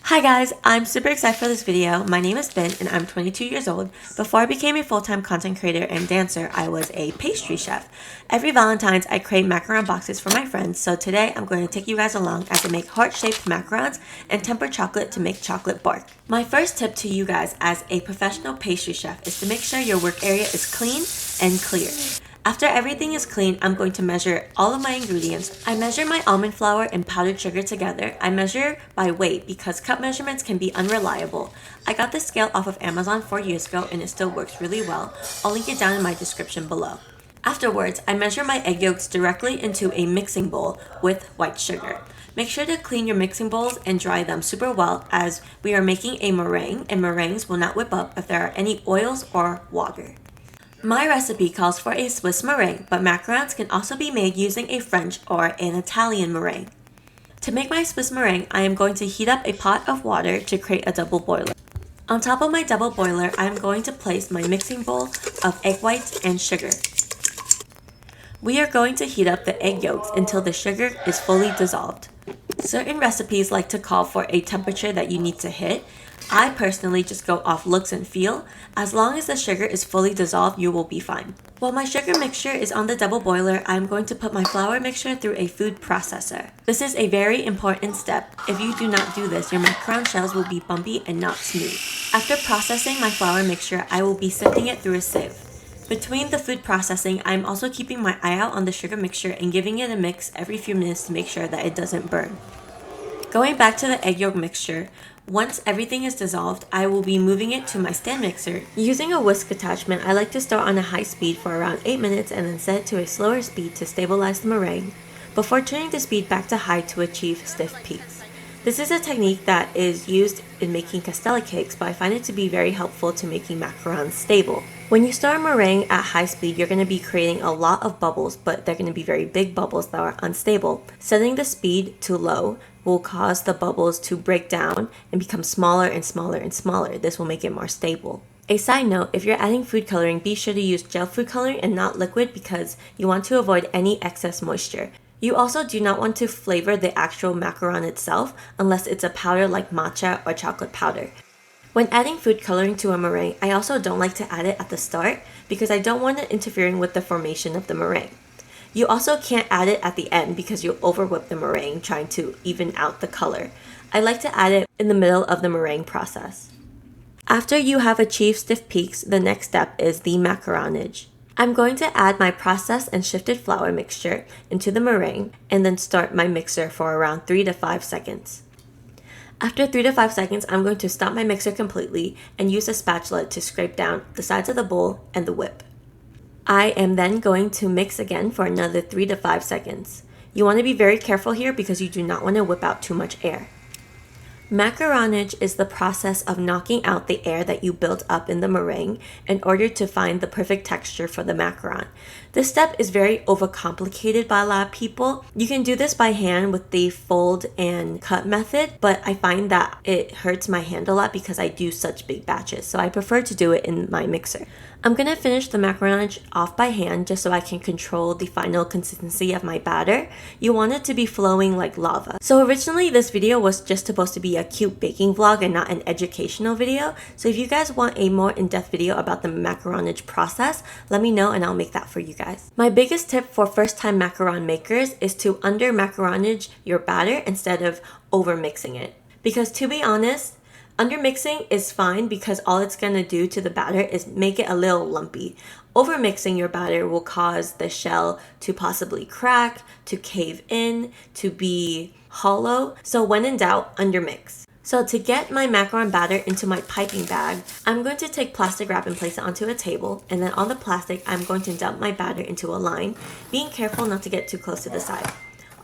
Hi guys, I'm super excited for this video. My name is Binh and I'm 22 years old. Before I became a full-time content creator and dancer, I was a pastry chef. Every Valentine's, I create macaron boxes for my friends, so today I'm going to take you guys along as I make heart-shaped macarons and temper chocolate to make chocolate bark. My first tip to you guys as a professional pastry chef is to make sure your work area is clean and clear. After everything is clean, I'm going to measure all of my ingredients. I measure my almond flour and powdered sugar together. I measure by weight because cup measurements can be unreliable. I got this scale off of Amazon 4 years ago and it still works really well. I'll link it down in my description below. Afterwards, I measure my egg yolks directly into a mixing bowl with white sugar. Make sure to clean your mixing bowls and dry them super well as we are making a meringue and meringues will not whip up if there are any oils or water. My recipe calls for a Swiss meringue, but macarons can also be made using a French or an Italian meringue. To make my Swiss meringue, I am going to heat up a pot of water to create a double boiler. On top of my double boiler, I am going to place my mixing bowl of egg whites and sugar. We are going to heat up the egg yolks until the sugar is fully dissolved. Certain recipes like to call for a temperature that you need to hit. I personally just go off looks and feel. As long as the sugar is fully dissolved, you will be fine. While my sugar mixture is on the double boiler, I'm going to put my flour mixture through a food processor. This is a very important step. If you do not do this, your macaron shells will be bumpy and not smooth. After processing my flour mixture, I will be sifting it through a sieve. Between the food processing, I'm also keeping my eye out on the sugar mixture and giving it a mix every few minutes to make sure that it doesn't burn. Going back to the egg yolk mixture, once everything is dissolved, I will be moving it to my stand mixer. Using a whisk attachment, I like to start on a high speed for around 8 minutes and then set it to a slower speed to stabilize the meringue, before turning the speed back to high to achieve stiff peaks. This is a technique that is used in making castella cakes, but I find it to be very helpful to making macarons stable. When you start a meringue at high speed, you're going to be creating a lot of bubbles, but they're going to be very big bubbles that are unstable. Setting the speed to low will cause the bubbles to break down and become smaller and smaller and smaller. This will make it more stable. A side note, if you're adding food coloring, be sure to use gel food coloring and not liquid because you want to avoid any excess moisture. You also do not want to flavor the actual macaron itself unless it's a powder like matcha or chocolate powder. When adding food coloring to a meringue, I also don't like to add it at the start because I don't want it interfering with the formation of the meringue. You also can't add it at the end because you'll overwhip the meringue trying to even out the color. I like to add it in the middle of the meringue process. After you have achieved stiff peaks, the next step is the macaronage. I'm going to add my processed and shifted flour mixture into the meringue and then start my mixer for around 3 to 5 seconds. After 3 to 5 seconds, I'm going to stop my mixer completely and use a spatula to scrape down the sides of the bowl and the whip. I am then going to mix again for another 3 to 5 seconds. You want to be very careful here because you do not want to whip out too much air. Macaronage is the process of knocking out the air that you built up in the meringue in order to find the perfect texture for the macaron. This step is very overcomplicated by a lot of people. You can do this by hand with the fold and cut method, but I find that it hurts my hand a lot because I do such big batches, so I prefer to do it in my mixer. I'm going to finish the macaronage off by hand just so I can control the final consistency of my batter. You want it to be flowing like lava. So originally this video was just supposed to be a cute baking vlog and not an educational video. So if you guys want a more in-depth video about the macaronage process, let me know and I'll make that for you guys. My biggest tip for first-time macaron makers is to under macaronage your batter instead of over mixing it. Because to be honest, undermixing is fine because all it's going to do to the batter is make it a little lumpy. Overmixing your batter will cause the shell to possibly crack, to cave in, to be hollow. So when in doubt, undermix. So to get my macaron batter into my piping bag, I'm going to take plastic wrap and place it onto a table, and then on the plastic, I'm going to dump my batter into a line, being careful not to get too close to the side.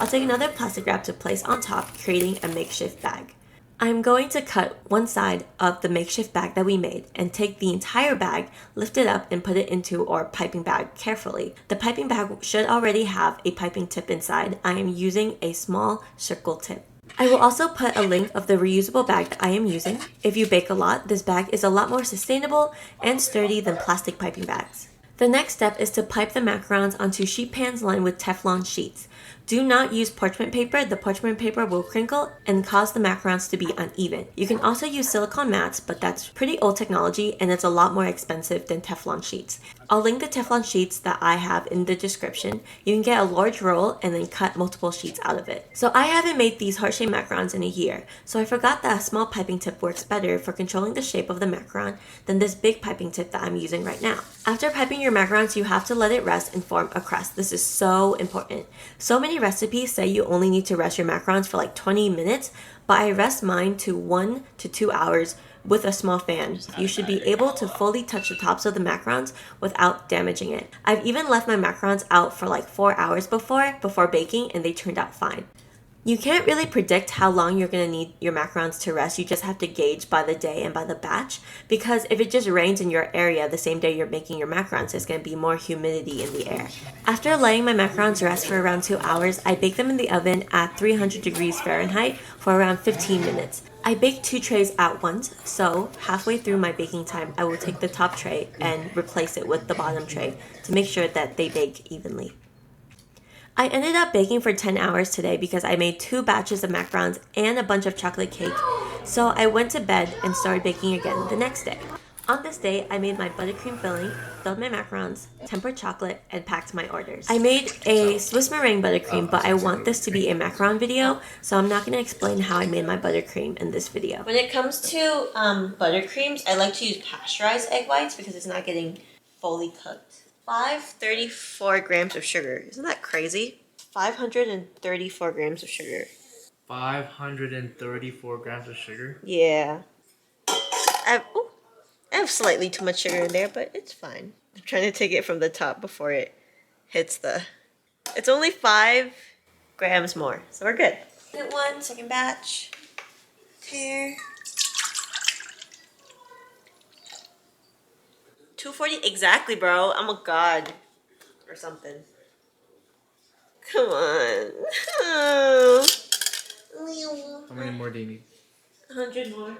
I'll take another plastic wrap to place on top, creating a makeshift bag. I'm going to cut one side of the makeshift bag that we made and take the entire bag, lift it up and put it into our piping bag carefully. The piping bag should already have a piping tip inside. I am using a small circle tip. I will also put a link of the reusable bag that I am using. If you bake a lot, this bag is a lot more sustainable and sturdy than plastic piping bags. The next step is to pipe the macarons onto sheet pans lined with Teflon sheets. Do not use parchment paper. The parchment paper will crinkle and cause the macarons to be uneven. You can also use silicone mats, but that's pretty old technology and it's a lot more expensive than Teflon sheets. I'll link the Teflon sheets that I have in the description. You can get a large roll and then cut multiple sheets out of it. So I haven't made these heart-shaped macarons in a year, so I forgot that a small piping tip works better for controlling the shape of the macaron than this big piping tip that I'm using right now. After piping your macarons, you have to let it rest and form a crust. This is so important. So many recipes say you only need to rest your macarons for like 20 minutes, but I rest mine to 1 to 2 hours with a small fan. You should be able to fully touch the tops of the macarons without damaging it. I've even left my macarons out for like 4 hours before baking and they turned out fine. You can't really predict how long you're going to need your macarons to rest. You just have to gauge by the day and by the batch, because if it just rains in your area the same day you're making your macarons, there's going to be more humidity in the air. After letting my macarons rest for around 2 hours, I bake them in the oven at 300 degrees Fahrenheit for around 15 minutes. I bake 2 trays at once, so halfway through my baking time, I will take the top tray and replace it with the bottom tray to make sure that they bake evenly. I ended up baking for 10 hours today because I made 2 batches of macarons and a bunch of chocolate cake, so I went to bed and started baking again the next day. On this day, I made my buttercream filling, filled my macarons, tempered chocolate, and packed my orders. I made a Swiss meringue buttercream, but I want this to be a macaron video, so I'm not going to explain how I made my buttercream in this video. When it comes to buttercreams, I like to use pasteurized egg whites because it's not getting fully cooked. 534 grams of sugar. Isn't that crazy? 534 grams of sugar. 534 grams of sugar? Yeah. I have slightly too much sugar in there, but it's fine. I'm trying to take it from the top before it hits the... It's only 5 grams more, so we're good. Second batch. Here. 240 exactly, bro. I'm a god or something. Come on. Oh. How many more do you need? 100 more.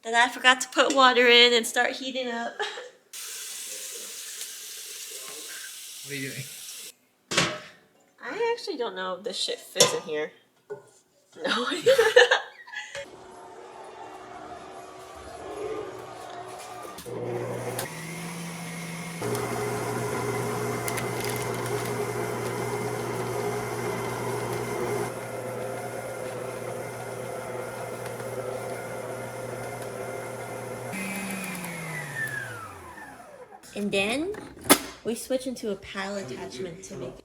Then I forgot to put water in and start heating up. What are you doing? I actually don't know if this shit fits in here. No. And then we switch into a paddle attachment to make it.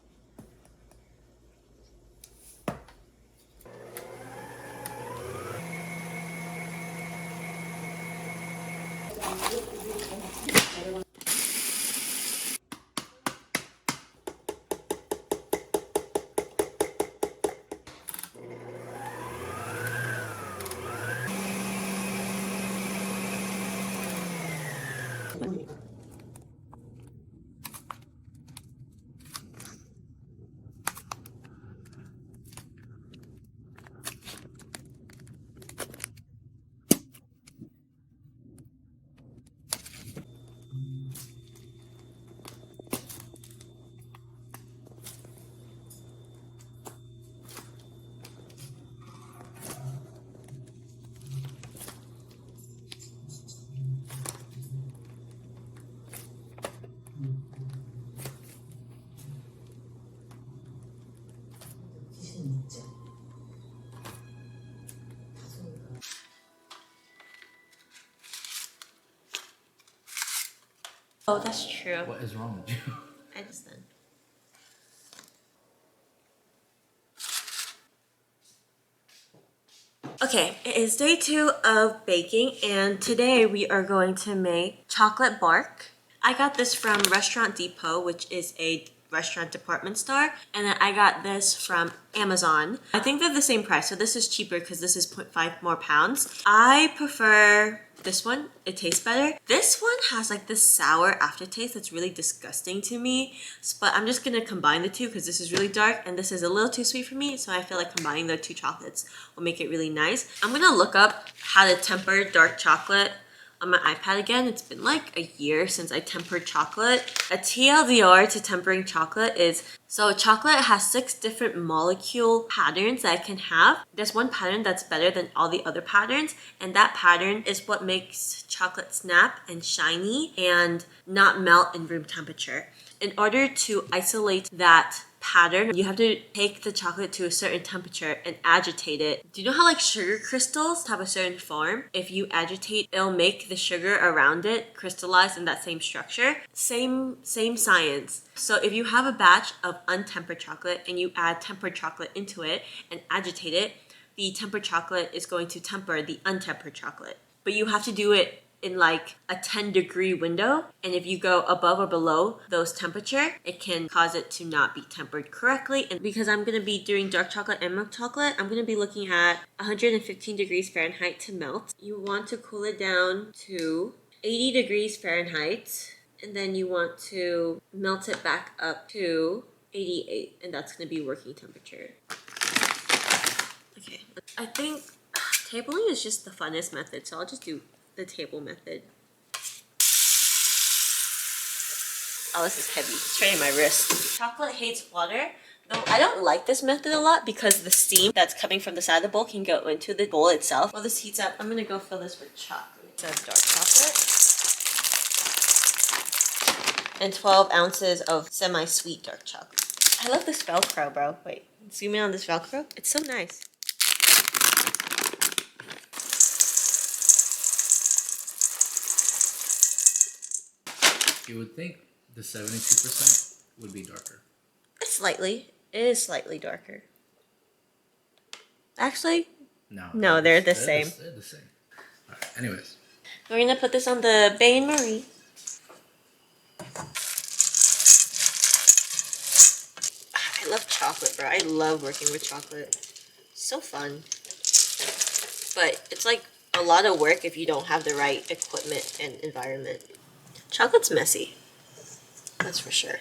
Oh, that's true. What is wrong with you? I just done. Okay, it is day 2 of baking, and today we are going to make chocolate bark. I got this from Restaurant Depot, which is a restaurant department store, and then I got this from Amazon. I think they're the same price, so this is cheaper because this is 0.5 more pounds. I prefer this one. It tastes better. This one has like this sour aftertaste that's really disgusting to me, but I'm just gonna combine the two because this is really dark and this is a little too sweet for me, so I feel like combining the 2 chocolates will make it really nice. I'm gonna look up how to temper dark chocolate on my iPad again. It's been like a year since I tempered chocolate. A TLDR to tempering chocolate is, so chocolate has 6 different molecule patterns that it can have. There's one pattern that's better than all the other patterns, and that pattern is what makes chocolate snap and shiny and not melt in room temperature. In order to isolate that pattern, you have to take the chocolate to a certain temperature and agitate it. Do you know how like sugar crystals have a certain form? If you agitate, it'll make the sugar around it crystallize in that same structure. Same science. So if you have a batch of untempered chocolate and you add tempered chocolate into it and agitate it, the tempered chocolate is going to temper the untempered chocolate. But you have to do it in like a 10-degree window, and if you go above or below those temperature, it can cause it to not be tempered correctly. And because I'm going to be doing dark chocolate and milk chocolate, I'm going to be looking at 115 degrees Fahrenheit to melt. You want to cool it down to 80 degrees Fahrenheit, and then you want to melt it back up to 88, and that's going to be working temperature. Okay, I think tabling is just the funnest method, so I'll just do the table method. Oh, this is heavy. It's straining my wrist. Chocolate hates water. Though I don't like this method a lot because the steam that's coming from the side of the bowl can go into the bowl itself. While this heats up, I'm gonna go fill this with chocolate. It says dark chocolate. And 12 ounces of semi-sweet dark chocolate. I love this Velcro, bro. Wait, zoom in on this Velcro. It's so nice. You would think the 72% would be darker. Slightly. It is slightly darker. Actually, No, they're the same. They're the same. Alright, anyways. We're gonna put this on the bain-marie. I love chocolate, bro. I love working with chocolate. So fun. But it's like a lot of work if you don't have the right equipment and environment. Chocolate's messy. That's for sure.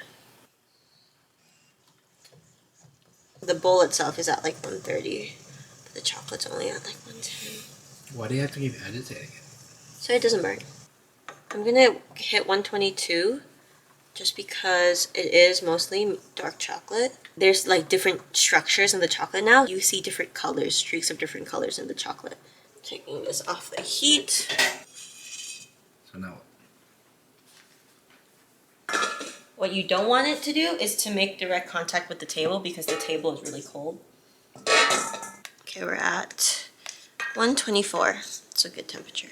The bowl itself is at like 130, but the chocolate's only at like 110. Why do you have to keep agitating it? So it doesn't burn. I'm gonna hit 122 just because it is mostly dark chocolate. There's like different structures in the chocolate now. You see different colors, streaks of different colors in the chocolate. Taking this off the heat. So now What you don't want it to do is to make direct contact with the table because the table is really cold. Okay, we're at 124. It's a good temperature.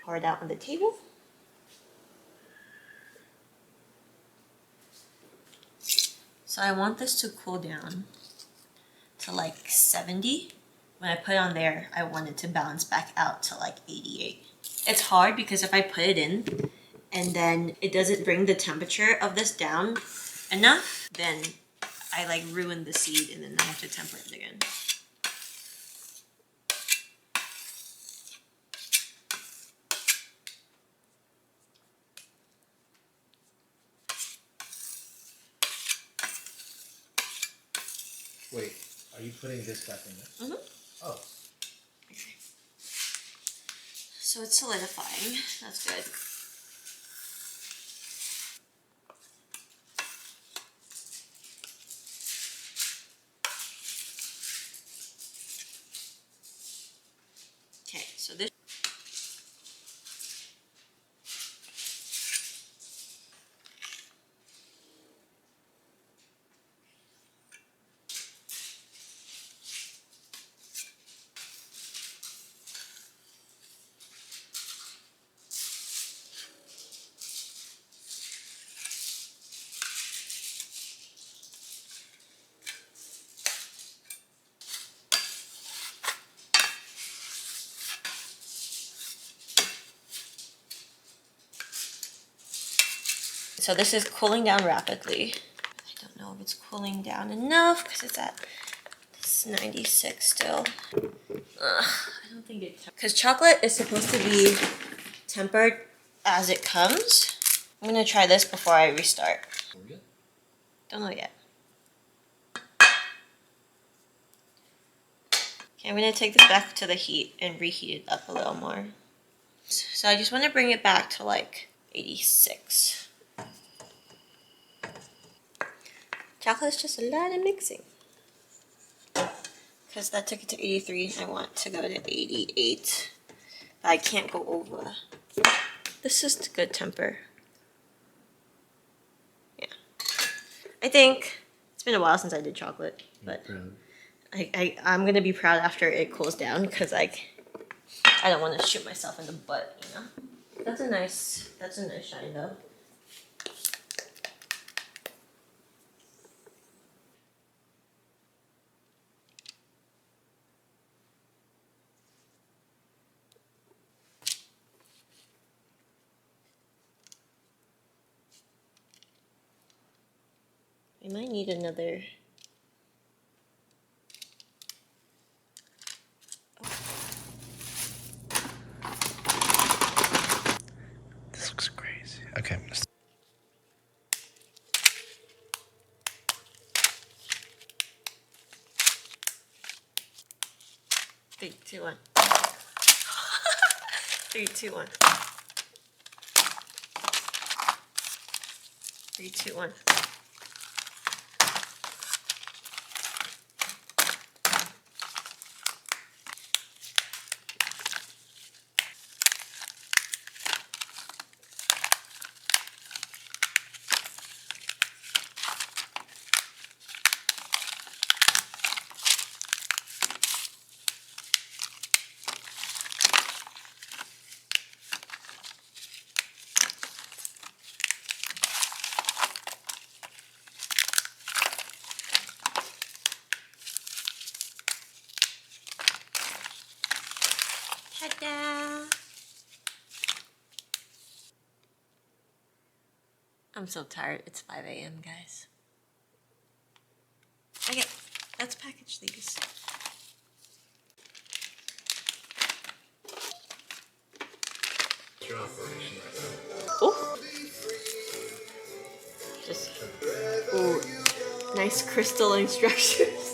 Pour it out on the table. So I want this to cool down to like 70. When I put it on there, I want it to balance back out to like 88. It's hard because if I put it in and then it doesn't bring the temperature of this down enough, then I like ruin the seed and then I have to temper it again. wait, are you putting this back in there? Mm-hmm. Oh. Okay. So it's solidifying. That's good. Okay, so this. So this is cooling down rapidly. I don't know if it's cooling down enough because it's at 96 still. I don't think it's because chocolate is supposed to be tempered as it comes. I'm gonna try this before I restart. Don't know yet. Okay, I'm gonna take this back to the heat and reheat it up a little more. So I just want to bring it back to like 86. Chocolate's just a lot of mixing. Because that took it to 83. I want to go to 88. But I can't go over. This is good temper. Yeah. I think it's been a while since I did chocolate. But I'm going to be proud after it cools down. Because I don't want to shoot myself in the butt, you know? That's a nice shine though. I might need another. This looks crazy. Okay. 3, 2, 1. 3, 2, 1. 3, 2, 1. Ta-da! I'm so tired. It's 5 a.m., guys. Okay, let's package these. Your operation right Oh! Just, ooh, nice crystal instructions.